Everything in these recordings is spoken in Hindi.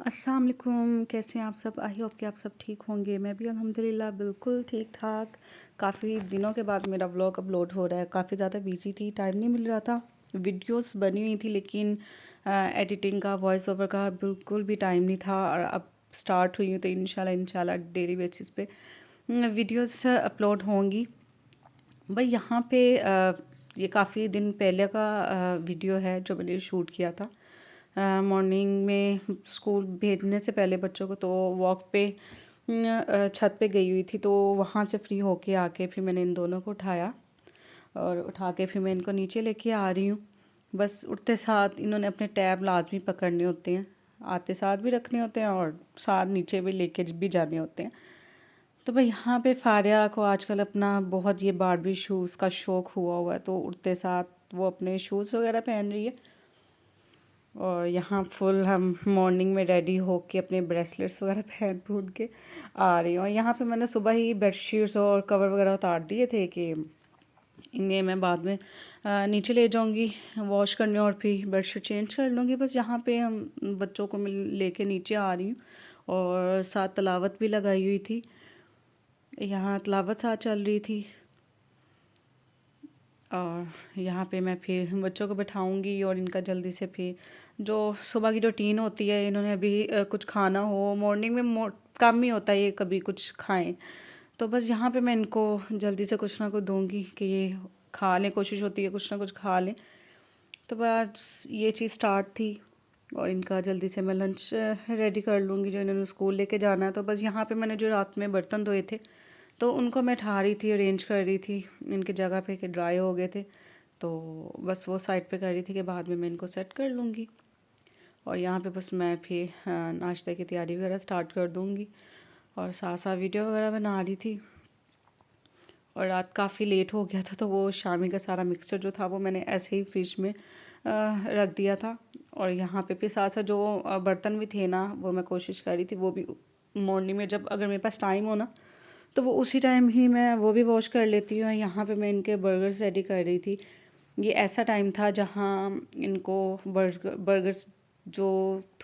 अस्सलाम वालेकुम, कैसे हैं आप सब? आई होप कि आप सब ठीक होंगे। मैं भी अल्हम्दुलिल्लाह बिल्कुल ठीक-ठाक। काफ़ी दिनों के बाद मेरा व्लॉग अपलोड हो रहा है। काफ़ी ज़्यादा बिजी थी, टाइम नहीं मिल रहा था। वीडियोस बनी हुई थी लेकिन एडिटिंग का, वॉइस ओवर का बिल्कुल भी टाइम नहीं था और अब स्टार्ट हुई हूँ तो इंशाल्लाह डेली बेसिस पे वीडियोस अपलोड होंगी। भाई यहाँ पे ये काफ़ी दिन पहले का वीडियो है जो मैंने शूट किया था। मॉर्निंग में स्कूल भेजने से पहले बच्चों को तो वॉक पे छत पे गई हुई थी, तो वहाँ से फ्री होके आके फिर मैंने इन दोनों को उठाया और उठा के फिर मैं इनको नीचे लेके आ रही हूँ। बस उठते साथ इन्होंने अपने टैब लाजमी पकड़ने होते हैं, आते साथ भी रखने होते हैं और साथ नीचे भी लेके भी जाने होते हैं। तो भाई यहाँ पे फारिया को आजकल अपना बहुत ये बारबी शूज़ का शौक़ हुआ हुआ है, तो उठते साथ वो अपने शूज़ वगैरह पहन रही है और यहाँ फुल हम मॉर्निंग में रेडी होके अपने ब्रेसलेट्स वगैरह पहन पून के आ रही हूँ। और यहाँ पे मैंने सुबह ही बेडशीट्स और कवर वगैरह उतार दिए थे कि इन्हें मैं बाद में नीचे ले जाऊँगी वॉश करने और फिर बेडशीट चेंज कर लूँगी। बस यहाँ पे हम बच्चों को मैं लेके नीचे आ रही हूँ और साथ तलावत भी लगाई हुई थी। यहाँ तलावत साथ चल रही थी और यहाँ पे मैं फिर बच्चों को बैठाऊँगी और इनका जल्दी से फिर जो सुबह की रूटीन होती है, इन्होंने अभी कुछ खाना हो, मॉर्निंग में कम ही होता है ये कभी कुछ खाएं, तो बस यहाँ पे मैं इनको जल्दी से कुछ ना कुछ दूँगी कि ये खा लें, कोशिश होती है कुछ ना कुछ खा लें। तो बस ये चीज़ स्टार्ट थी और इनका जल्दी से मैं लंच रेडी कर लूँगी जो इन्होंने स्कूल लेके जाना है। तो बस यहाँ पे मैंने जो रात में बर्तन धोए थे तो उनको मैं ठा रही थी, अरेंज कर रही थी इनकी जगह पे कि ड्राई हो गए थे, तो बस वो साइड पे कर रही थी कि बाद में मैं इनको सेट कर लूँगी। और यहाँ पे बस मैं फिर नाश्ते की तैयारी वगैरह स्टार्ट कर दूँगी और साथ साथ वीडियो वगैरह बना रही थी। और रात काफ़ी लेट हो गया था तो वो शामी का सारा मिक्सचर जो था वो मैंने ऐसे ही फ्रिज में रख दिया था। और यहाँ पे भी साथ साथ जो बर्तन भी थे ना वो मैं कोशिश कर रही थी वो भी मॉर्निंग में जब अगर मेरे पास टाइम हो ना तो वो उसी टाइम ही मैं वो भी वॉश कर लेती हूँ। यहाँ पे मैं इनके बर्गर्स रेडी कर रही थी। ये ऐसा टाइम था जहाँ इनको बर्गर्स जो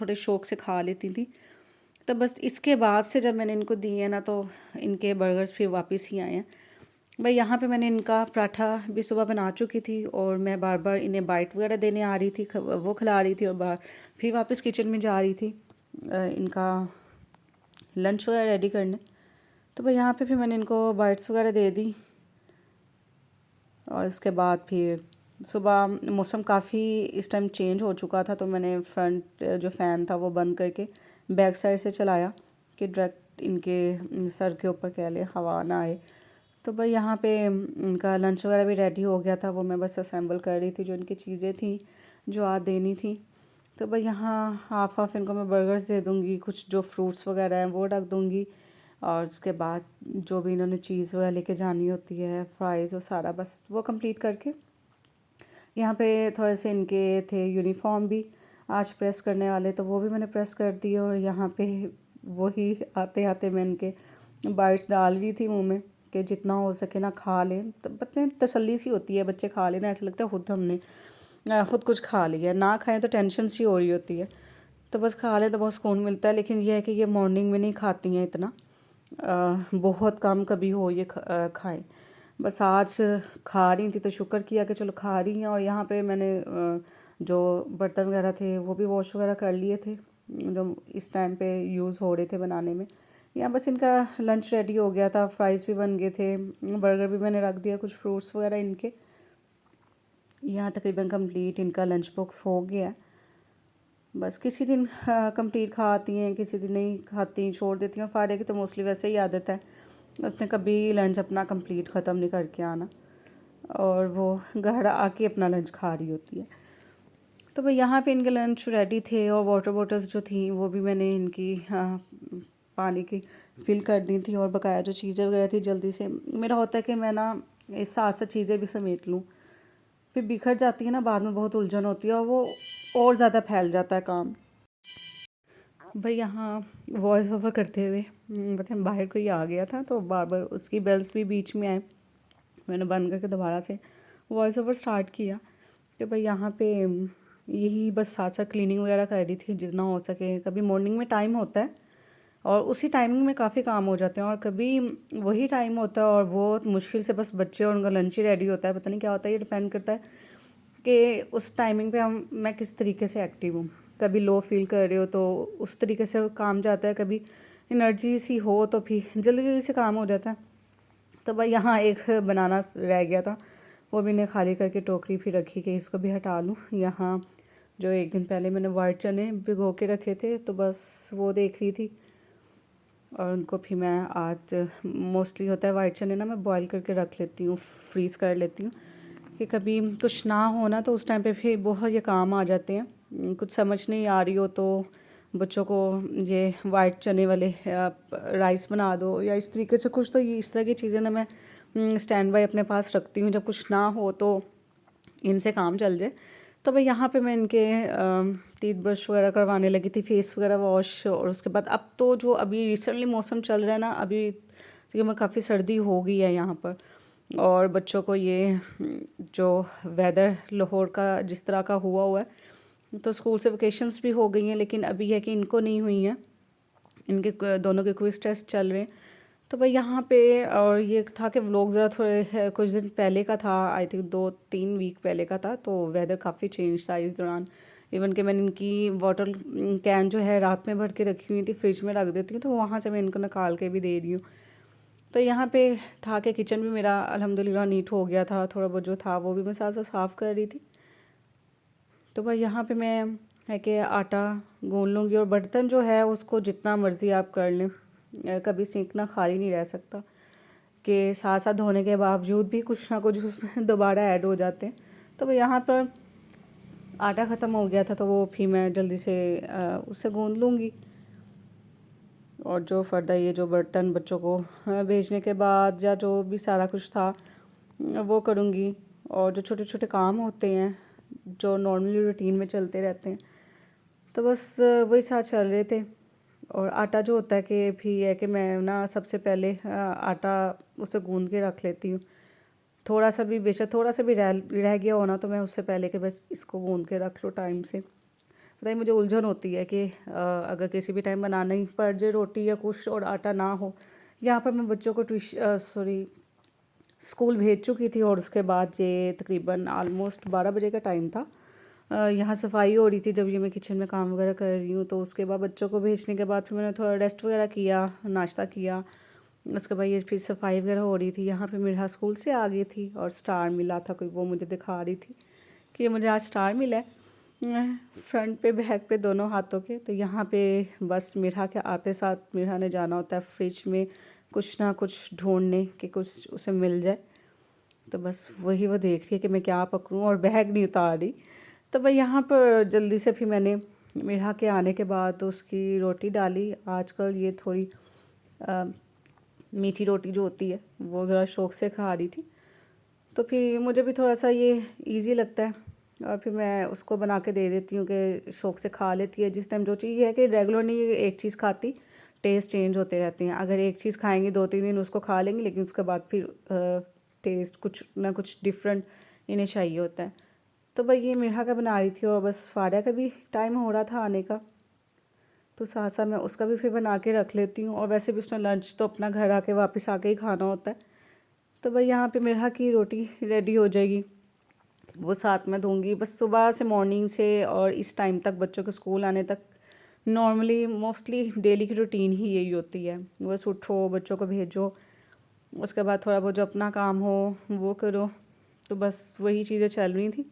थोड़े शौक से खा लेती थी, तो बस इसके बाद से जब मैंने इनको दिए ना तो इनके बर्गर्स फिर वापस ही आए हैं। भाई यहाँ पे मैंने इनका पराठा भी सुबह बना चुकी थी और मैं बार बार इन्हें बाइट वगैरह देने आ रही थी, वो खिला रही थी और फिर वापस किचन में जा रही थी इनका लंच वगैरह रेडी करने। तो भाई यहाँ पे फिर मैंने इनको बाइट्स वगैरह दे दी और इसके बाद फिर सुबह मौसम काफ़ी इस टाइम चेंज हो चुका था, तो मैंने फ्रंट जो फ़ैन था वो बंद करके बैक साइड से चलाया कि डायरेक्ट इनके सर के ऊपर कह ले हवा ना आए। तो भाई यहाँ पे इनका लंच वगैरह भी रेडी हो गया था, वो मैं बस असेंबल कर रही थी जो इनकी चीज़ें थी जो आज देनी थी। तो भाई यहाँ हाफ हाफ इनको मैं बर्गर्स दे दूँगी, कुछ जो फ्रूट्स वगैरह हैं वो रख दूँगी और उसके बाद जो भी इन्होंने चीज़ वगैरह लेके जानी होती है, फ्राइज़ और सारा बस वो कंप्लीट करके यहाँ पे थोड़े से इनके थे यूनिफॉर्म भी आज प्रेस करने वाले, तो वो भी मैंने प्रेस कर दिए। और यहाँ पे वही आते आते मैं इनके बाइट्स डाल रही थी मुंह में कि जितना हो सके ना खा लें, तो पता नहीं तसल्ली सी होती है बच्चे खा लेना, ऐसा लगता है खुद हमने खुद कुछ खा लिया, ना खाएं तो टेंशन सी हो रही होती है, तो बस खा लें तो बहुत सुकून मिलता है। लेकिन यह है कि ये मॉर्निंग में नहीं खाती हैं इतना, बहुत कम कभी हो ये खाएं। बस आज खा रही थी तो शुक्र किया कि चलो खा रही हैं। और यहाँ पे मैंने जो बर्तन वगैरह थे वो भी वॉश वगैरह कर लिए थे जो इस टाइम पे यूज़ हो रहे थे बनाने में। यहाँ बस इनका लंच रेडी हो गया था, फ्राइज़ भी बन गए थे, बर्गर भी मैंने रख दिया, कुछ फ्रूट्स वगैरह इनके। यहाँ तकरीबन कंप्लीट इनका लंच बॉक्स हो गया। बस किसी दिन कंप्लीट खाती हैं, किसी दिन नहीं खाती, छोड़ देती हैं। फाड़े की तो मोस्टली वैसे ही आदत है, उसने कभी लंच अपना कंप्लीट ख़त्म नहीं करके आना और वो घर आके अपना लंच खा रही होती है। तो भाई यहाँ पे इनके लंच रेडी थे और वाटर बॉटल्स जो थी वो भी मैंने इनकी पानी की फिल कर दी थी और बकाया जो चीज़ें वगैरह थी जल्दी से मेरा होता है कि मैं ना इस साथ साथ चीज़ें भी समेट लूँ, फिर बिखर जाती है ना, बाद में बहुत उलझन होती है और वो और ज़्यादा फैल जाता है काम। भाई यहाँ वॉइस ओवर करते हुए मतलब बाहर कोई आ गया था तो बार बार उसकी बेल्स भी बीच में आए, मैंने बंद करके दोबारा से वॉइस ओवर स्टार्ट किया कि भाई यहाँ पे यही बस साथ साथ क्लीनिंग वगैरह कर रही थी जितना हो सके। कभी मॉर्निंग में टाइम होता है और उसी टाइमिंग में काफ़ी काम हो जाते हैं, और कभी वही टाइम होता है और बहुत मुश्किल से बस बच्चे और उनका लंच ही रेडी होता है। पता नहीं क्या होता है, ये डिपेंड करता है कि उस टाइमिंग पे मैं किस तरीके से एक्टिव हूँ। कभी लो फील कर रहे हो तो उस तरीके से काम जाता है, कभी एनर्जी सी हो तो फिर जल्दी जल्दी से काम हो जाता है। तो भाई यहाँ एक बनाना रह गया था, वो भी ने खाली करके टोकरी फिर रखी कि इसको भी हटा लूँ। यहाँ जो एक दिन पहले मैंने वाइट चने भिगो के रखे थे तो बस वो देख रही थी, और उनको फिर मैं आज मोस्टली होता है वाइट चने ना मैं बॉईल करके रख लेती हूँ, फ्रीज़ कर लेती हूँ कि कभी कुछ ना हो ना तो उस टाइम पे फिर बहुत ये काम आ जाते हैं। कुछ समझ नहीं आ रही हो तो बच्चों को ये वाइट चने वाले राइस बना दो या इस तरीके से कुछ, तो ये इस तरह की चीज़ें ना मैं स्टैंड बाय अपने पास रखती हूँ, जब कुछ ना हो तो इनसे काम चल जाए। तो भाई यहाँ पे मैं इनके टीथ ब्रश वगैरह करवाने लगी थी, फेस वगैरह वॉश, और उसके बाद अब तो जो अभी रिसेंटली मौसम चल रहा है ना, अभी तकरीबन काफ़ी सर्दी हो गई है यहाँ पर, और बच्चों को ये जो वेदर लाहौर का जिस तरह का हुआ है तो स्कूल से वेकेशंस भी हो गई हैं, लेकिन अभी है कि इनको नहीं हुई हैं, इनके दोनों के क्विज टेस्ट चल रहे हैं। तो भाई यहाँ पे और ये था कि व्लॉग ज़रा थोड़े कुछ दिन पहले का था, आई थिंक 2-3 वीक पहले का था, तो वेदर काफ़ी चेंज था इस दौरान। इवन कि मैंने इनकी वाटर कैन जो है रात में भर के रखी हुई थी, फ्रिज में रख देती हूँ, तो वहाँ से मैं इनको निकाल के भी दे रही हूँ। तो यहाँ पे था कि किचन भी मेरा अल्हम्दुलिल्लाह नीट हो गया था, थोड़ा बहुत जो था वो भी मैं साथ साथ साफ़ कर रही थी। तो भाई यहाँ पे मैं है कि आटा गूँध लूँगी, और बर्तन जो है उसको जितना मर्ज़ी आप कर लें, कभी सिंक ना खाली नहीं रह सकता, कि साथ साथ धोने के बावजूद भी कुछ ना कुछ उसमें दोबारा ऐड हो जाते हैं। तो भाई यहाँ पर आटा ख़त्म हो गया था तो वो फिर मैं जल्दी से उससे गूँध लूँगी, और जो फर्दा ये जो बर्तन बच्चों को भेजने के बाद या जो भी सारा कुछ था वो करूँगी। और जो छोटे छोटे काम होते हैं जो नॉर्मली रूटीन में चलते रहते हैं, तो बस वही साथ चल रहे थे। और आटा जो होता है कि फिर ये है कि मैं ना सबसे पहले आटा उसे गूँध के रख लेती हूँ। थोड़ा सा भी बेशक थोड़ा सा भी रह गया होना तो मैं उससे पहले कि बस इसको गूँध के रख लो टाइम से। पता है मुझे उलझन होती है कि अगर किसी भी टाइम बनाना ही पड़ जाए रोटी या कुछ और आटा ना हो। यहाँ पर मैं बच्चों को स्कूल भेज चुकी थी, और उसके बाद ये तकरीबन ऑलमोस्ट 12 बजे का टाइम था। यहाँ सफाई हो रही थी जब ये मैं किचन में काम वगैरह कर रही हूँ, तो उसके बाद बच्चों को भेजने के बाद फिर मैंने थोड़ा रेस्ट वगैरह किया, नाश्ता किया। उसके बाद ये फिर सफाई वगैरह हो रही थी। यहाँ पे मेरा स्कूल से आ गई थी और स्टार मिला था कोई, वो मुझे दिखा रही थी कि ये मुझे आज स्टार मिला है फ्रंट पे बैक पे दोनों हाथों के। तो यहाँ पे बस मिरा के आते साथ मिरा ने जाना होता है फ्रिज में कुछ ना कुछ ढूंढने कि कुछ उसे मिल जाए, तो बस वही वो देख रही है कि मैं क्या पकड़ूं और बैग नहीं उतार रही। तो भाई यहाँ पर जल्दी से फिर मैंने मिरा के आने के बाद उसकी रोटी डाली। आजकल ये थोड़ी मीठी रोटी जो होती है वो ज़रा शौक़ से खा रही थी, तो फिर मुझे भी थोड़ा सा ये इजी लगता है, और फिर मैं उसको बना के दे देती हूँ कि शौक़ से खा लेती है जिस टाइम जो चीज़ है कि रेगुलर नहीं एक चीज़ खाती, टेस्ट चेंज होते रहते हैं। अगर एक चीज़ खाएंगी 2-3 दिन उसको खा लेंगी, लेकिन उसके बाद फिर टेस्ट कुछ ना कुछ डिफरेंट इन्हें चाहिए होता है। तो भाई ये मिठा का बना रही थी, और बस फारिया का भी टाइम हो रहा था आने का, तो साथ साथ मैं उसका भी फिर बना के रख लेती हूँ। और वैसे भी उसने लंच तो अपना घर आके वापस आके ही खाना होता है। तो भाई यहाँ पे मिठा की रोटी रेडी हो जाएगी, वो साथ में दूँगी। बस सुबह से मॉर्निंग से और इस टाइम तक बच्चों के स्कूल आने तक नॉर्मली मोस्टली डेली की रूटीन ही यही होती है। बस उठो, बच्चों को भेजो, उसके बाद थोड़ा बहुत जो अपना काम हो वो करो, तो बस वही चीज़ें चल रही थी।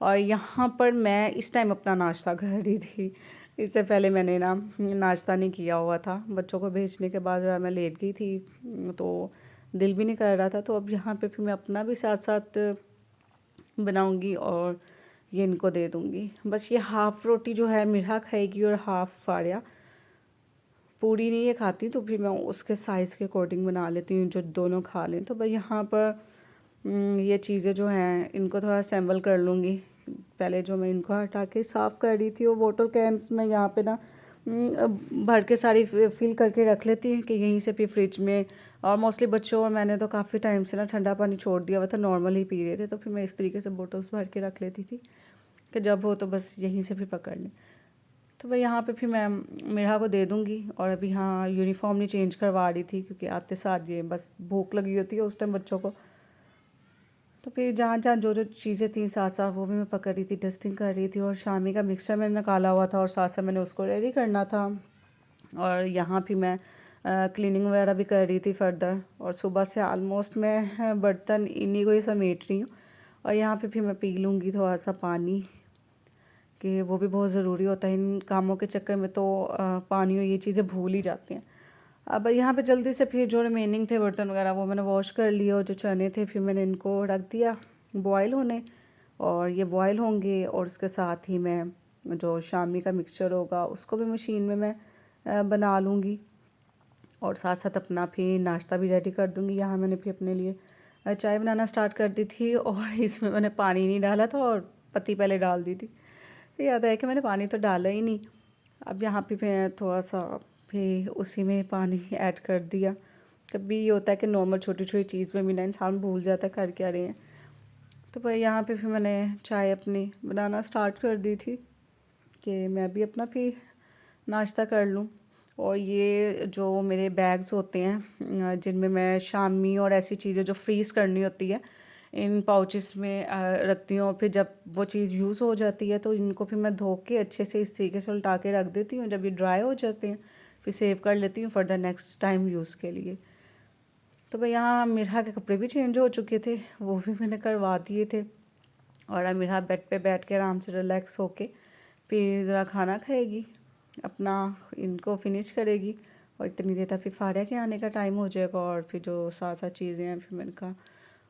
और यहाँ पर मैं इस टाइम अपना नाश्ता कर रही थी, इससे पहले मैंने ना नाश्ता नहीं किया हुआ था। बच्चों को भेजने के बाद मैं लेट गई थी तो दिल भी नहीं कर रहा था, तो अब यहाँ पे फिर मैं अपना भी साथ साथ बनाऊंगी और ये इनको दे दूँगी। बस ये हाफ़ रोटी जो है मिठा खाएगी और हाफ़ फारिया, पूरी नहीं ये खाती, तो फिर मैं उसके साइज़ के अकॉर्डिंग बना लेती हूँ जो दोनों खा लें। तो भाई यहाँ पर ये चीज़ें जो हैं इनको थोड़ा असेंबल कर लूँगी। पहले जो मैं इनको हटा के साफ़ कर रही थी वो वाटर कैन्स में यहाँ पे ना भर के सारी फिल करके रख लेती हूँ कि यहीं से फिर फ्रिज में। और मोस्टली बच्चों और मैंने तो काफ़ी टाइम से ना ठंडा पानी छोड़ दिया हुआ था, नॉर्मल ही पी रहे थे, तो फिर मैं इस तरीके से बोटल्स भर के रख लेती थी। कि जब हो तो बस यहीं से फिर पकड़ लें। तो भाई यहाँ पे फिर मैं मिर्हा को दे दूँगी। और अभी हाँ यूनिफॉर्म नहीं चेंज करवा रही थी क्योंकि आते साथ ये बस भूख लगी होती है उस टाइम बच्चों को। तो फिर जहाँ जहाँ जो जो चीज़ें थी साथ साथ वो भी मैं पकड़ रही थी, डस्टिंग कर रही थी। और शामी का मिक्सचर मैंने निकाला हुआ था और साथ साथ मैंने उसको रेडी करना था। और यहाँ भी मैं क्लीनिंग वगैरह भी कर रही थी फर्दर। और सुबह से ऑलमोस्ट मैं बर्तन इन्हीं को ही समेट रही हूँ। और यहाँ पे फिर मैं पी लूँगी थोड़ा सा पानी, कि वो भी बहुत ज़रूरी होता है। इन कामों के चक्कर में तो पानी और ये चीज़ें भूल ही जाते हैं। अब यहाँ पे जल्दी से फिर जो रिमेनिंग थे बर्तन वगैरह वो मैंने वॉश कर लिए। और जो चने थे फिर मैंने इनको रख दिया बॉयल होने। और ये बॉयल होंगे और उसके साथ ही मैं जो शामी का मिक्सचर होगा उसको भी मशीन में मैं बना लूँगी। और साथ साथ अपना फिर नाश्ता भी रेडी कर दूँगी। यहाँ मैंने फिर अपने लिए चाय बनाना स्टार्ट कर दी थी। और इसमें मैंने पानी नहीं डाला था और पत्ती पहले डाल दी थी। फिर याद आया कि मैंने पानी तो डाला ही नहीं। अब यहाँ पे मैं थोड़ा सा फिर उसी में पानी ऐड कर दिया। कभी ये होता है कि नॉर्मल छोटी छोटी चीज़ में भी ना इंसान भूल जाता है कर क्या रहे हैं। तो भाई यहाँ पे फिर मैंने चाय अपनी बनाना स्टार्ट कर दी थी कि मैं भी अपना फिर नाश्ता कर लूँ। और ये जो मेरे बैग्स होते हैं जिनमें मैं शामी और ऐसी चीज़ें जो फ्रीज़ करनी होती है इन पाउचेस में रखती हूँ। फिर जब वो चीज़ यूज़ हो जाती है तो इनको फिर मैं धो के अच्छे से इस तरीके से उल्टा के रख देती हूँ। जब ये ड्राई हो जाते हैं फिर सेव कर लेती हूँ for the next time use के लिए। तो भाई यहाँ मिर्हा के कपड़े भी चेंज हो चुके थे, वो भी मैंने करवा दिए थे। और अब मिर्हा बेड पे बैठ के आराम से रिलैक्स होके फिर ज़रा खाना खाएगी, अपना इनको फिनिश करेगी। और इतनी देर तक फिर फारिया के आने का टाइम हो जाएगा। और फिर जो साथ साथ चीज़ें हैं फिर मैंने कहा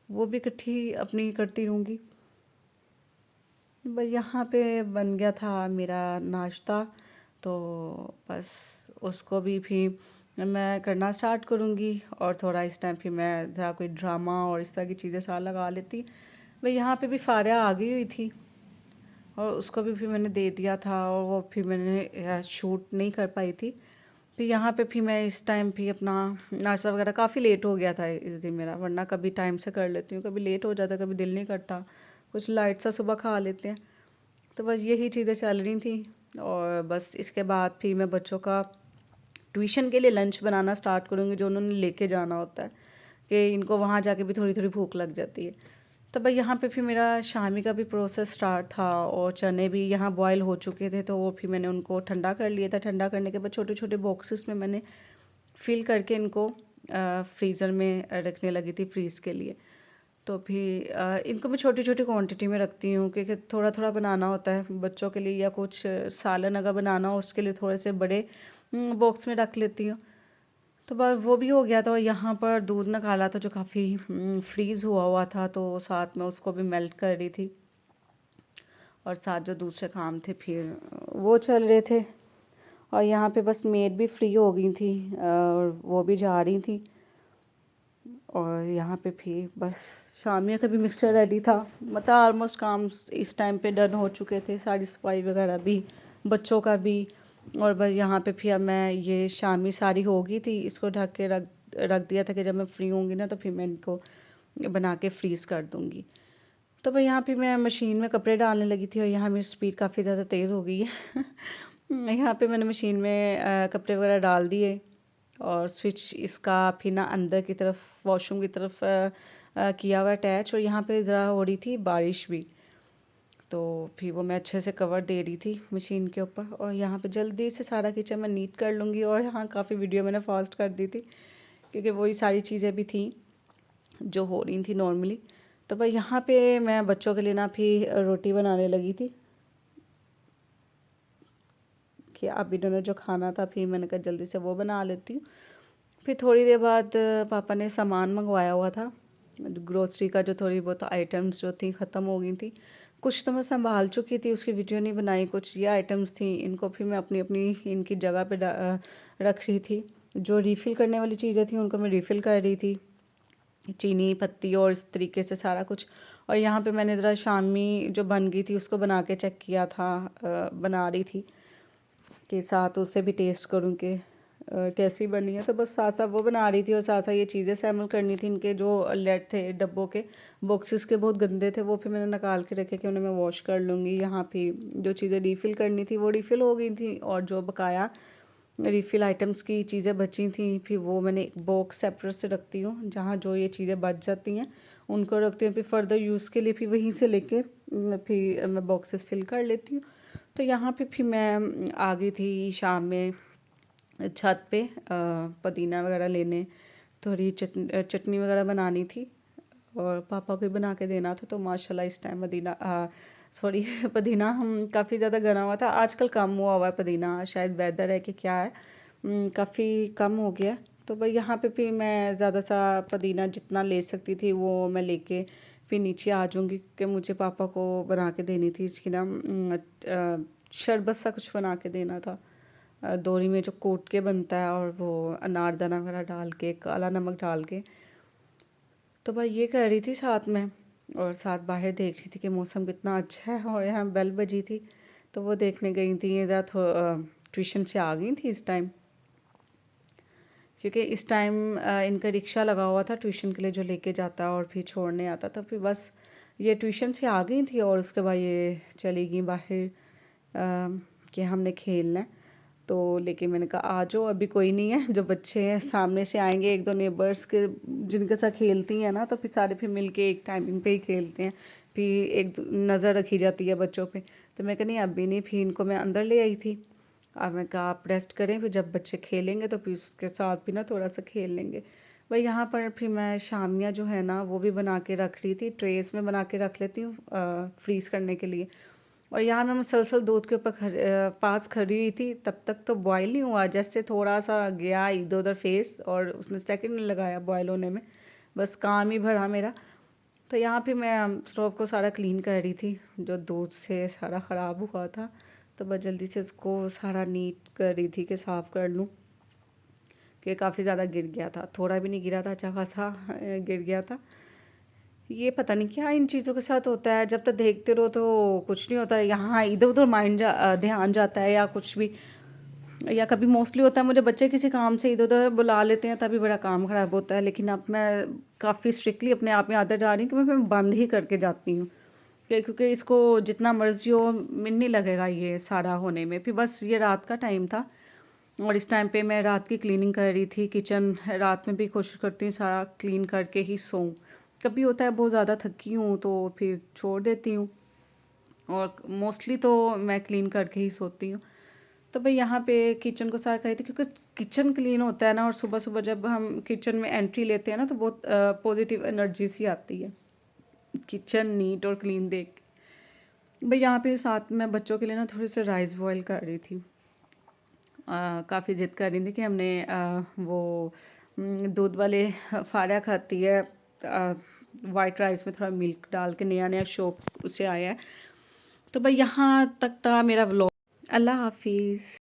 वो भी इकट्ठी अपनी करती रहूँगी। भाई यहाँ पे बन गया था मेरा नाश्ता। तो बस उसको भी फिर मैं करना स्टार्ट करूँगी। और थोड़ा इस टाइम फिर मैं ज़रा कोई ड्रामा और इस तरह की चीज़ें साथ लगा लेती। भाई यहाँ पे भी फारिया आ गई हुई थी और उसको भी फिर मैंने दे दिया था। और वो फिर मैंने शूट नहीं कर पाई थी। फिर यहाँ पे फिर मैं इस टाइम भी अपना नाश्ता वगैरह काफ़ी लेट हो गया था इस दिन मेरा, वरना कभी टाइम से कर लेती हूँ, कभी लेट हो जाता, कभी दिल नहीं करता, कुछ लाइट सा सुबह खा लेते हैं। तो बस यही चीज़ें चल रही थी। और बस इसके बाद फिर मैं बच्चों का ट्यूशन के लिए लंच बनाना स्टार्ट करूँगी जो उन्होंने लेके जाना होता है, कि इनको वहाँ जाके भी थोड़ी थोड़ी भूख लग जाती है। तो भाई यहाँ पे फिर मेरा शामी का भी प्रोसेस स्टार्ट था। और चने भी यहाँ बॉयल हो चुके थे तो वो फिर मैंने उनको ठंडा कर लिया था। ठंडा करने के बाद छोटे छोटे बॉक्सेस में मैंने फिल करके इनको फ्रीज़र में रखने लगी थी फ्रीज़ के लिए। तो फिर इनको मैं छोटी छोटी क्वांटिटी में रखती हूँ क्योंकि थोड़ा थोड़ा बनाना होता है बच्चों के लिए, या कुछ सालन अगर बनाना हो उसके लिए थोड़े से बड़े बॉक्स में रख लेती हूँ। तो बस वो भी हो गया था। और यहाँ पर दूध निकाला था जो काफ़ी फ्रीज़ हुआ हुआ था, तो साथ में उसको भी मेल्ट कर रही थी। और साथ जो दूसरे काम थे फिर वो चल रहे थे। और यहाँ पे बस मेड भी फ्री हो गई थी और वो भी जा रही थी। और यहाँ पे फिर बस शामिया का भी मिक्सचर रेडी था, मतलब ऑलमोस्ट काम इस टाइम पे डन हो चुके थे, सारी सफाई वगैरह भी, बच्चों का भी। और बस यहाँ पे फिर अब मैं ये शामी सारी हो गई थी, इसको ढक के रख रख दिया था कि जब मैं फ्री होंगी ना तो फिर मैं इनको बना के फ्रीज़ कर दूँगी। तो भाई यहाँ पे मैं मशीन में कपड़े डालने लगी थी और यहाँ मेरी स्पीड काफ़ी ज़्यादा तेज़ हो गई है। यहाँ पे मैंने मशीन में कपड़े वगैरह डाल दिए और स्विच इसका फिर ना अंदर की तरफ वॉशरूम की तरफ किया हुआ अटैच। और यहाँ पे ज़रा हो रही थी बारिश भी, तो फिर वो मैं अच्छे से कवर दे रही थी मशीन के ऊपर। और यहाँ पे जल्दी से सारा किचन मैं नीट कर लूँगी। और यहाँ काफ़ी वीडियो मैंने फास्ट कर दी थी क्योंकि वही सारी चीज़ें भी थी जो हो रही थी नॉर्मली। तो भाई यहाँ पे मैं बच्चों के लिए ना फिर रोटी बनाने लगी थी कि अब इन्होंने जो खाना था फिर मैंने कहा जल्दी से वो बना लेती हूँ। फिर थोड़ी देर बाद पापा ने सामान मंगवाया हुआ था ग्रोसरी का, जो थोड़ी बहुत आइटम्स जो थी ख़त्म हो गई थी। कुछ तो मैं संभाल चुकी थी, उसकी वीडियो नहीं बनाई। कुछ ये आइटम्स थी, इनको फिर मैं अपनी अपनी इनकी जगह पे रख रही थी। जो रिफ़िल करने वाली चीज़ें थी उनको मैं रिफ़िल कर रही थी, चीनी पत्ती और इस तरीके से सारा कुछ। और यहाँ पे मैंने ज़रा शामी जो बन गई थी उसको बना के चेक किया था, बना रही थी, के साथ उसे भी टेस्ट करूँ कि कैसी बनी है। तो बस साथ साथ वो बना रही थी और साथ साथ ये चीज़ें सैम्पल करनी थी। इनके जो लेड थे डब्बों के, बॉक्सेस के बहुत गंदे थे, वो फिर मैंने निकाल के रखे कि उन्हें मैं वॉश कर लूँगी। यहाँ पे जो चीज़ें रिफ़िल करनी थी वो रिफ़िल हो गई थी, और जो बकाया रिफ़िल आइटम्स की चीज़ें बची थी फिर वो मैंने एक बॉक्स सेपरेट से रखती हूँ, जहाँ जो ये चीज़ें बच जाती हैं उनको रखती हूँ। फिर फर्दर यूज़ के लिए फिर वहीं से लेके फिर मैं बॉक्सेस फिल कर लेती हूँ। तो यहाँ पे फिर मैं आ गई थी शाम में छत पे पुदीना वगैरह लेने, थोड़ी चटनी वगैरह बनानी थी और पापा को बना के देना था। तो माशाल्लाह इस टाइम सॉरी पुदीना हम काफ़ी ज़्यादा गना हुआ था। आजकल कम हुआ है पुदीना, शायद वेदर है कि क्या है, काफ़ी कम हो गया। तो भाई यहाँ पे फिर मैं ज़्यादा सा पुदीना जितना ले सकती थी वो मैं लेके फिर नीचे आ जाऊँगी, क्योंकि मुझे पापा को बना के देनी थी इसकी ना शरबत सा कुछ बना के देना था। दोरी में जो कूट के बनता है और वो अनारदाना वगैरह डाल के, काला नमक डाल के। तो भाई ये कर रही थी साथ में, और साथ बाहर देख रही थी कि मौसम कितना अच्छा है, और यहाँ बेल बजी थी तो वो देखने गई थी। इधर ट्यूशन से आ गई थी इस टाइम, क्योंकि इस टाइम इनका रिक्शा लगा हुआ था ट्यूशन के लिए जो लेके जाता और फिर छोड़ने आता था। फिर बस ये ट्यूशन से आ गई थी और उसके बाद ये चली गई बाहर कि हमने खेलना है। तो लेकिन मैंने कहा आ जाओ, अभी कोई नहीं है। जो बच्चे हैं सामने से आएंगे, एक दो नेबर्स के जिनके साथ खेलती हैं ना, तो फिर सारे फिर मिलके एक टाइमिंग पे ही खेलते हैं। फिर एक नज़र रखी जाती है बच्चों पे। तो मैं कहा नहीं अभी नहीं, फिर इनको मैं अंदर ले आई थी। अब मैं कहा आप रेस्ट करें, फिर जब बच्चे खेलेंगे तो फिर उसके साथ भी ना थोड़ा सा खेल लेंगे। भाई यहाँ पर फिर मैं शामियाँ जो है ना वो भी बना के रख रही थी, ट्रेस में बना के रख लेती हूँ फ्रीज़ करने के लिए। और यहाँ मैं मुसलसल दूध के ऊपर पास खड़ी हुई थी, तब तक तो बॉयल नहीं हुआ। जैसे थोड़ा सा गया इधर उधर फेस, और उसने सेकंड नहीं लगाया बॉयल होने में, बस काम ही भरा मेरा। तो यहाँ पे मैं स्टोव को सारा क्लीन कर रही थी, जो दूध से सारा ख़राब हुआ था। तो बस जल्दी से उसको सारा नीट कर रही थी कि साफ़ कर लूँ, कि काफ़ी ज़्यादा गिर गया था। थोड़ा भी नहीं गिरा था, अच्छा खासा गिर गया था। ये पता नहीं क्या इन चीज़ों के साथ होता है, जब तक देखते रहो तो कुछ नहीं होता है। यहाँ इधर उधर ध्यान जाता है या कुछ भी, या कभी मोस्टली होता है मुझे बच्चे किसी काम से इधर उधर बुला लेते हैं, तभी बड़ा काम ख़राब होता है। लेकिन अब मैं काफ़ी स्ट्रिक्टली अपने आप में आदत डाल रही हूँ कि मैं बंद ही करके जाती हूँ, क्योंकि इसको जितना मर्जी हो मिन नहीं लगेगा ये सारा होने में। फिर बस ये रात का टाइम था और इस टाइम पे मैं रात की क्लीनिंग कर रही थी। किचन रात में भी कोशिश करती हूँ सारा क्लीन करके ही सोऊं। कभी होता है बहुत ज़्यादा थकी हूँ तो फिर छोड़ देती हूँ, और मोस्टली तो मैं क्लीन करके ही सोती हूँ। तो भाई यहाँ पे किचन को सारा करी थी, क्योंकि किचन क्लीन होता है ना, और सुबह सुबह जब हम किचन में एंट्री लेते हैं ना तो बहुत पॉजिटिव एनर्जी सी आती है किचन नीट और क्लीन देख के। भाई यहाँ पे साथ में बच्चों के लिए ना थोड़ी सी राइस बॉयल कर रही थी। काफ़ी जिद कर रही थी कि हमने वो दूध वाले फाड़ा खाती है, वाइट राइस में थोड़ा मिल्क डाल के, नया नया शौक उसे आया है। तो भाई यहाँ तक था मेरा व्लॉग। अल्लाह हाफिज़।